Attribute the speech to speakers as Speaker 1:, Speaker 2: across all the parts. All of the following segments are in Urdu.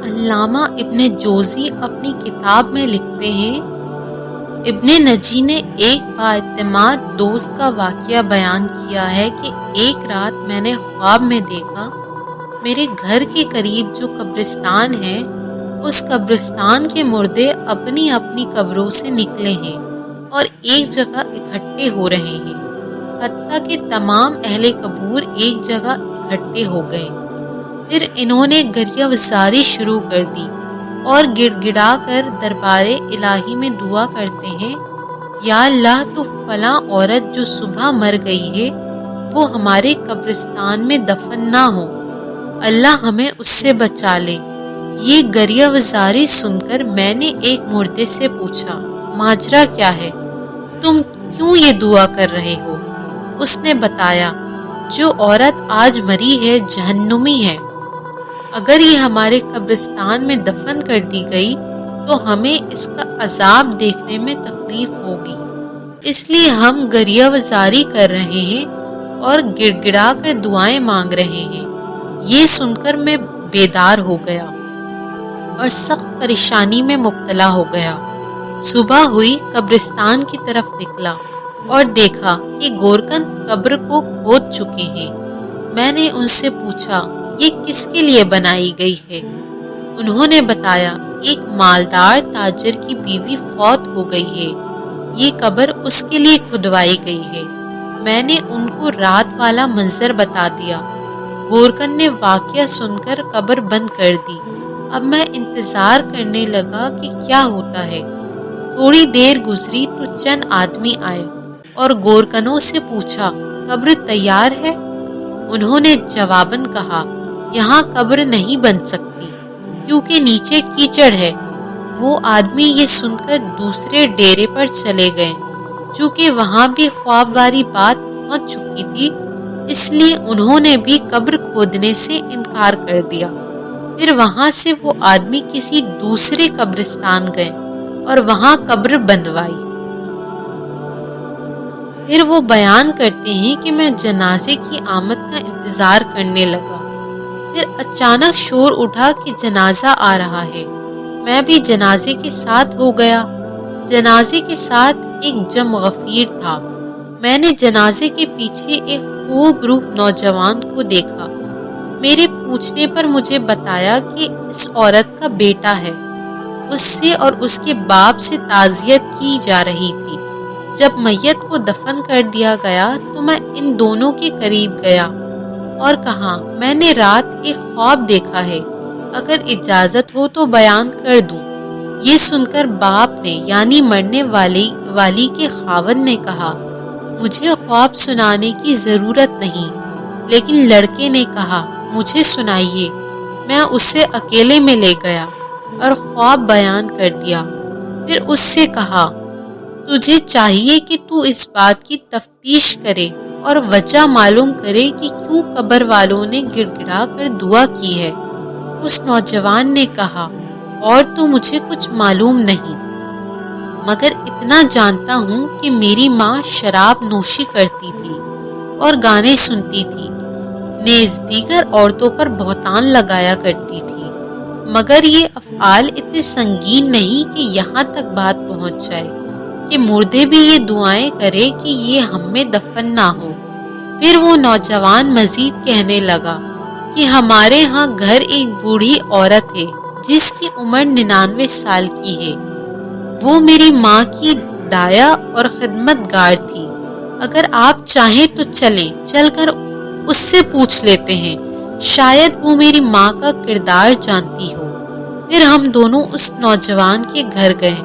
Speaker 1: علامہ ابن جوزی اپنی کتاب میں لکھتے ہیں، ابن نجی نے ایک بااعتماد دوست کا واقعہ بیان کیا ہے کہ ایک رات میں نے خواب میں دیکھا میرے گھر کے قریب جو قبرستان ہے اس قبرستان کے مردے اپنی اپنی قبروں سے نکلے ہیں اور ایک جگہ اکٹھے ہو رہے ہیں، حتیٰ کہ تمام اہل قبور ایک جگہ اکٹھے ہو گئے۔ پھر انہوں نے گریہ وزاری شروع کر دی اور گڑ گڑا کر دربار الہی میں دعا کرتے ہیں، یا اللہ تو فلاں عورت جو صبح مر گئی ہے وہ ہمارے قبرستان میں دفن نہ ہو، اللہ ہمیں اس سے بچا لے۔ یہ گریہ وزاری سن کر میں نے ایک مردے سے پوچھا، ماجرا کیا ہے؟ تم کیوں یہ دعا کر رہے ہو؟ اس نے بتایا، جو عورت آج مری ہے جہنمی ہے، اگر یہ ہمارے قبرستان میں دفن کر دی گئی تو ہمیں اس کا عذاب دیکھنے میں تکلیف ہوگی، اس لیے ہم گریہ وزاری کر رہے ہیں اور گڑ گڑا کر دعائیں مانگ رہے ہیں۔ یہ سن کر میں بیدار ہو گیا اور سخت پریشانی میں مبتلا ہو گیا۔ صبح ہوئی، قبرستان کی طرف نکلا اور دیکھا کہ گورکن قبر کو کھود چکے ہیں۔ میں نے ان سے پوچھا، یہ کس کے لیے بنائی گئی ہے؟ انہوں نے بتایا، ایک مالدار تاجر کی بیوی فوت ہو گئی ہے، یہ قبر اس کے لیے کھدوائی گئی ہے۔ میں نے ان کو رات والا منظر بتا دیا۔ گورکن نے واقعہ سن کر قبر بند کر دی۔ اب میں انتظار کرنے لگا کہ کیا ہوتا ہے۔ تھوڑی دیر گزری تو چند آدمی آئے اور گورکنوں سے پوچھا، قبر تیار ہے؟ انہوں نے جواباً کہا، یہاں قبر نہیں بن سکتی کیونکہ نیچے کیچڑ ہے۔ وہ آدمی یہ سن کر دوسرے ڈیرے پر چلے گئے۔ چونکہ وہاں بھی خواب والی بات پہنچ چکی تھی، اس لیے انہوں نے بھی قبر کھودنے سے انکار کر دیا۔ پھر وہاں سے وہ آدمی کسی دوسرے قبرستان گئے اور وہاں قبر بنوائی۔ پھر وہ بیان کرتے ہیں کہ میں جنازے کی آمد کا انتظار کرنے لگا۔ پھر اچانک شور اٹھا کہ جنازہ آ رہا ہے۔ میں بھی جنازے کے ساتھ ہو گیا۔ جنازے کے ساتھ ایک جم غفیر تھا۔ میں نے جنازے کے پیچھے ایک خوب روح نوجوان کو دیکھا۔ میرے پوچھنے پر مجھے بتایا کہ اس عورت کا بیٹا ہے، اس سے اور اس کے باپ سے تعزیت کی جا رہی تھی۔ جب میت کو دفن کر دیا گیا تو میں ان دونوں کے قریب گیا اور کہا، میں نے رات ایک خواب دیکھا ہے، اگر اجازت ہو تو بیان کر دوں۔ یہ سن کر باپ نے یعنی مرنے والی کے خاوند نے کہا، مجھے خواب سنانے کی ضرورت نہیں، لیکن لڑکے نے کہا، مجھے سنائیے۔ میں اسے اکیلے میں لے گیا اور خواب بیان کر دیا۔ پھر اس سے کہا، تجھے چاہیے کہ تو اس بات کی تفتیش کرے اور وجہ معلوم کرے کہ کیوں قبر والوں نے گڑ گڑا کر دعا کی ہے۔ اس نوجوان نے کہا، اور تو مجھے کچھ معلوم نہیں، مگر اتنا جانتا ہوں کہ میری ماں شراب نوشی کرتی تھی اور گانے سنتی تھی، نیز دیگر عورتوں پر بہتان لگایا کرتی تھی، مگر یہ افعال اتنے سنگین نہیں کہ یہاں تک بات پہنچ جائے کہ مردے بھی یہ دعائیں کرے کہ یہ ہم میں دفن نہ ہو۔ پھر وہ نوجوان مزید کہنے لگا کہ ہمارے ہاں گھر ایک بوڑھی عورت ہے جس کی عمر 99 سال کی ہے۔ وہ میری ماں کی دایا اور خدمت گار تھی۔ اگر آپ چاہیں تو چل کر اس سے پوچھ لیتے ہیں، شاید وہ میری ماں کا کردار جانتی ہو۔ پھر ہم دونوں اس نوجوان کے گھر گئے۔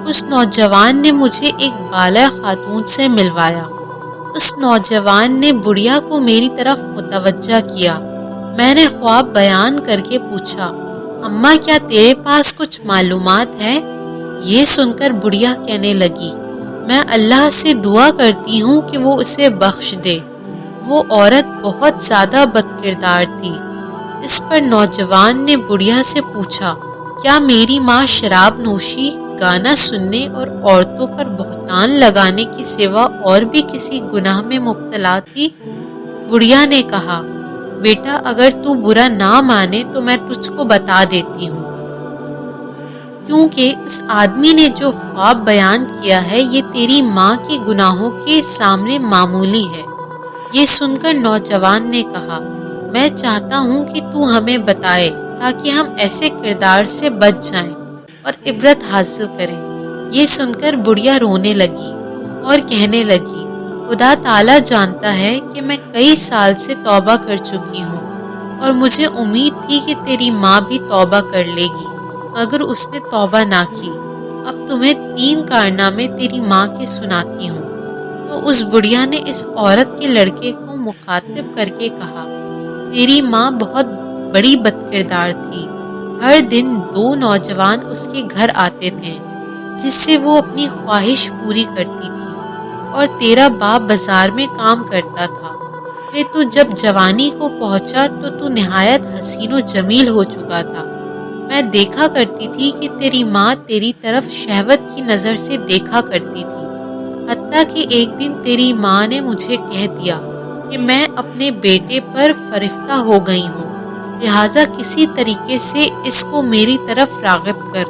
Speaker 1: اس نوجوان نے مجھے ایک بالغ خاتون سے ملوایا۔ اس نوجوان نے بڑھیا کو میری طرف متوجہ کیا۔ میں نے خواب بیان کر کے پوچھا، اماں کیا تیرے پاس کچھ معلومات ہے؟ یہ سن کر بڑھیا کہنے لگی، میں اللہ سے دعا کرتی ہوں کہ وہ اسے بخش دے، وہ عورت بہت زیادہ بد کردار تھی۔ اس پر نوجوان نے بڑھیا سے پوچھا، کیا میری ماں شراب نوشی، گانا سننے اور عورتوں پر بہتان لگانے کے سوا اور بھی کسی گناہ میں مبتلا تھی؟ بڑھیا نے کہا، بیٹا اگر تو برا نہ مانے تو میں تجھ کو بتا دیتی ہوں۔ کیونکہ اس آدمی نے جو خواب بیان کیا ہے یہ تیری ماں کے گناہوں کے سامنے معمولی ہے۔ یہ سن کر نوجوان نے کہا، میں چاہتا ہوں کہ تو ہمیں بتائے تاکہ ہم ایسے کردار سے بچ جائیں اور عبرت حاصل کریں۔ یہ سن کر بڑھیا رونے لگی اور کہنے لگی، خدا تعالیٰ جانتا ہے کہ میں کئی سال سے توبہ کر چکی ہوں اور مجھے امید تھی کہ تیری ماں بھی توبہ کر لے گی، مگر اس نے توبہ نہ کی۔ اب تمہیں 3 کارنامے تیری ماں کے سناتی ہوں۔ تو اس بڑھیا نے اس عورت کے لڑکے کو مخاطب کر کے کہا، تیری ماں بہت بڑی بد کردار تھی۔ ہر دن 2 نوجوان اس کے گھر آتے تھے جس سے وہ اپنی خواہش پوری کرتی تھی، اور تیرا باپ بازار میں کام کرتا تھا۔ پھر تو جب جوانی کو پہنچا تو نہایت حسین و جمیل ہو چکا تھا۔ میں دیکھا کرتی تھی کہ تیری ماں تیری طرف شہوت کی نظر سے دیکھا کرتی تھی، حتیٰ کہ ایک دن تیری ماں نے مجھے کہہ دیا کہ میں اپنے بیٹے پر فرفتہ ہو گئی ہوں، لہٰذا کسی طریقے سے اس کو میری طرف راغب کر۔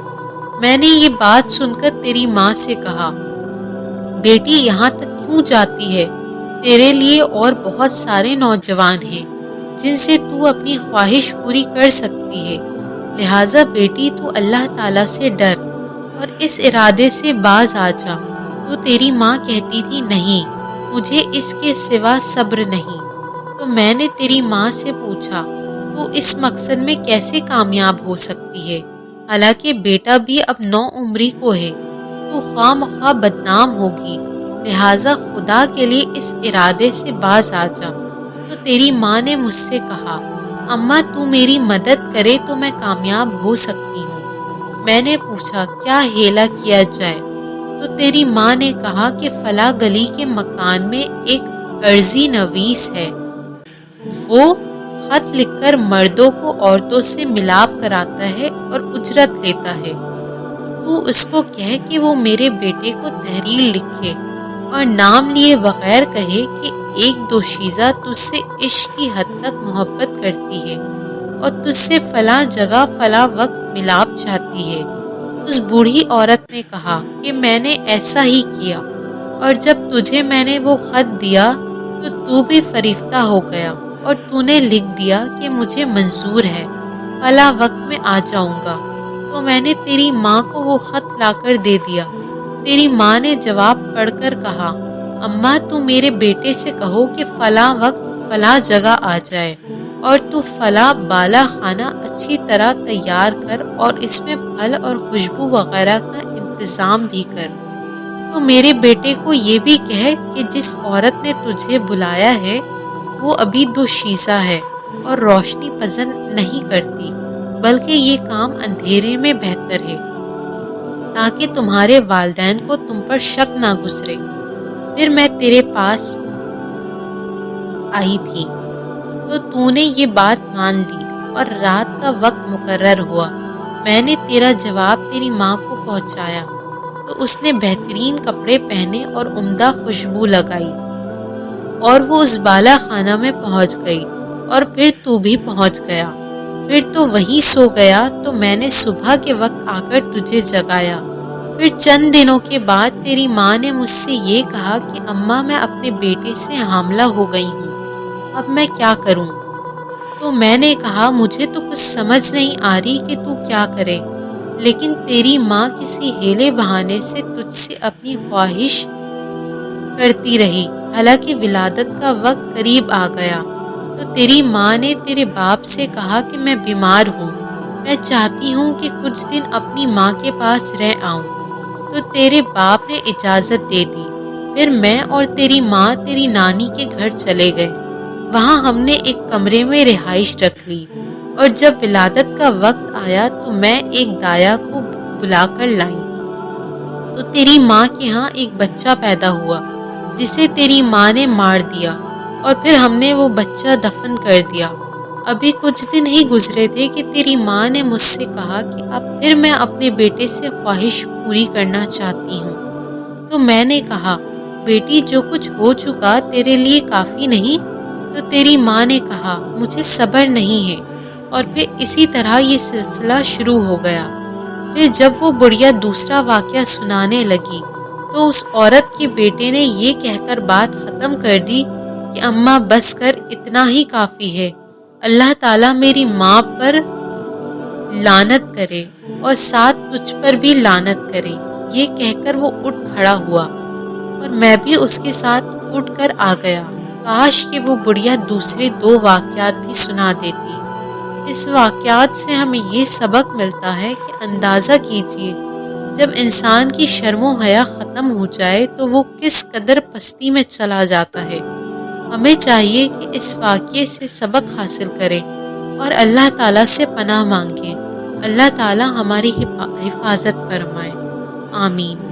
Speaker 1: میں نے یہ بات سن کر تیری ماں سے کہا، بیٹی یہاں تک کیوں جاتی ہے؟ تیرے لیے اور بہت سارے نوجوان ہیں جن سے تو اپنی خواہش پوری کر سکتی ہے، لہٰذا بیٹی تو اللہ تعالیٰ سے ڈر اور اس ارادے سے باز آ جا۔ تو تیری ماں کہتی تھی، نہیں، مجھے اس کے سوا صبر نہیں۔ تو میں نے تیری ماں سے پوچھا، تو اس مقصد میں کیسے کامیاب ہو سکتی ہے؟ حالانکہ بیٹا بھی اب 9 عمری کو ہے، تو خواہ مخواہ بدنام ہوگی، لہٰذا خدا کے لیے اس ارادے سے باز آ جا۔ تو تیری ماں نے مجھ سے کہا، اماں تو میری مدد کرے تو میں کامیاب ہو سکتی ہوں۔ میں نے پوچھا، کیا ہیلا کیا جائے؟ تو تیری ماں نے کہا کہ فلاں گلی کے مکان میں ایک عرضی نویس ہے، وہ خط لکھ کر مردوں کو عورتوں سے ملاپ کراتا ہے اور اجرت لیتا ہے۔ تو اس کو کہہ کہ وہ میرے بیٹے کو تحریر لکھے اور نام لیے بغیر کہے کہ 1-2 شیزہ تجھ سے عشق کی حد تک محبت کرتی ہے اور تجھ سے فلاں جگہ فلاں وقت ملاپ چاہتی ہے۔ اس بوڑھی عورت نے کہا کہ میں نے ایسا ہی کیا، اور جب تجھے میں نے وہ خط دیا تو بھی فریفتہ ہو گیا اور تو نے لکھ دیا کہ مجھے منظور ہے، فلاں وقت میں آ جاؤں گا۔ تو میں نے تیری ماں کو وہ خط لا کر دے دیا۔ تیری ماں نے جواب پڑھ کر کہا، اماں تو میرے بیٹے سے کہو کہ فلاں وقت فلاں جگہ آ جائے، اور تو فلاں بالا خانہ اچھی طرح تیار کر اور اس میں پھل اور خوشبو وغیرہ کا انتظام بھی کر۔ تو میرے بیٹے کو یہ بھی کہہ کہ جس عورت نے تجھے بلایا ہے وہ ابھی 2 شیزہ ہے اور روشنی پسند نہیں کرتی، بلکہ یہ کام اندھیرے میں بہتر ہے، تاکہ تمہارے والدین کو تم پر شک نہ گزرے۔ پھر میں تیرے پاس آئی تھی تو نے یہ بات مان لی اور رات کا وقت مقرر ہوا۔ میں نے تیرا جواب تیری ماں کو پہنچایا تو اس نے بہترین کپڑے پہنے اور عمدہ خوشبو لگائی، اور وہ اس بالا خانہ میں پہنچ گئی، اور پھر تو بھی پہنچ گیا۔ پھر تو وہیں سو گیا تو میں نے صبح کے وقت آ کر تجھے جگایا۔ پھر چند دنوں کے بعد تیری ماں نے مجھ سے یہ کہا کہ اماں میں اپنے بیٹے سے حاملہ ہو گئی ہوں، اب میں کیا کروں؟ تو میں نے کہا، مجھے تو کچھ سمجھ نہیں آ رہی کہ تو کیا کرے، لیکن تیری ماں کسی ہیلے بہانے سے تجھ سے اپنی خواہش کرتی رہی، حالانکہ ولادت کا وقت قریب آ گیا۔ تو تیری ماں نے تیرے باپ سے کہا کہ میں بیمار ہوں، میں چاہتی ہوں کہ کچھ دن اپنی ماں کے پاس رہ آؤں۔ تو تیرے باپ نے اجازت دے دی۔ پھر میں اور تیری ماں تیری نانی کے گھر چلے گئے۔ وہاں ہم نے ایک کمرے میں رہائش رکھ لی، اور جب ولادت کا وقت آیا تو میں ایک دایا کو بلا کر لائی۔ تو تیری ماں کے ہاں ایک بچہ پیدا ہوا جسے تیری ماں نے مار دیا، اور پھر ہم نے وہ بچہ دفن کر دیا۔ ابھی کچھ دن ہی گزرے تھے کہ تیری ماں نے مجھ سے کہا کہ اب پھر میں اپنے بیٹے سے خواہش پوری کرنا چاہتی ہوں۔ تو میں نے کہا، بیٹی جو کچھ ہو چکا تیرے لیے کافی نہیں؟ تو تیری ماں نے کہا، مجھے صبر نہیں ہے، اور پھر اسی طرح یہ سلسلہ شروع ہو گیا۔ پھر جب وہ بڑھیا دوسرا واقعہ سنانے لگی تو اس عورت کے بیٹے نے یہ کہہ کر بات ختم کر دی کہ اماں بس کر، اتنا ہی کافی ہے، اللہ تعالیٰ میری ماں پر لعنت کرے اور ساتھ تجھ پر بھی لعنت کرے۔ یہ کہہ کر وہ اٹھ کھڑا ہوا اور میں بھی اس کے ساتھ اٹھ کر آ گیا۔ کاش کہ وہ بڑھیا دوسرے 2 واقعات بھی سنا دیتی۔ اس واقعات سے ہمیں یہ سبق ملتا ہے کہ اندازہ کیجئے جب انسان کی شرم و حیا ختم ہو جائے تو وہ کس قدر پستی میں چلا جاتا ہے۔ ہمیں چاہیے کہ اس واقعے سے سبق حاصل کریں اور اللہ تعالیٰ سے پناہ مانگیں۔ اللہ تعالیٰ ہماری حفاظت فرمائے، آمین۔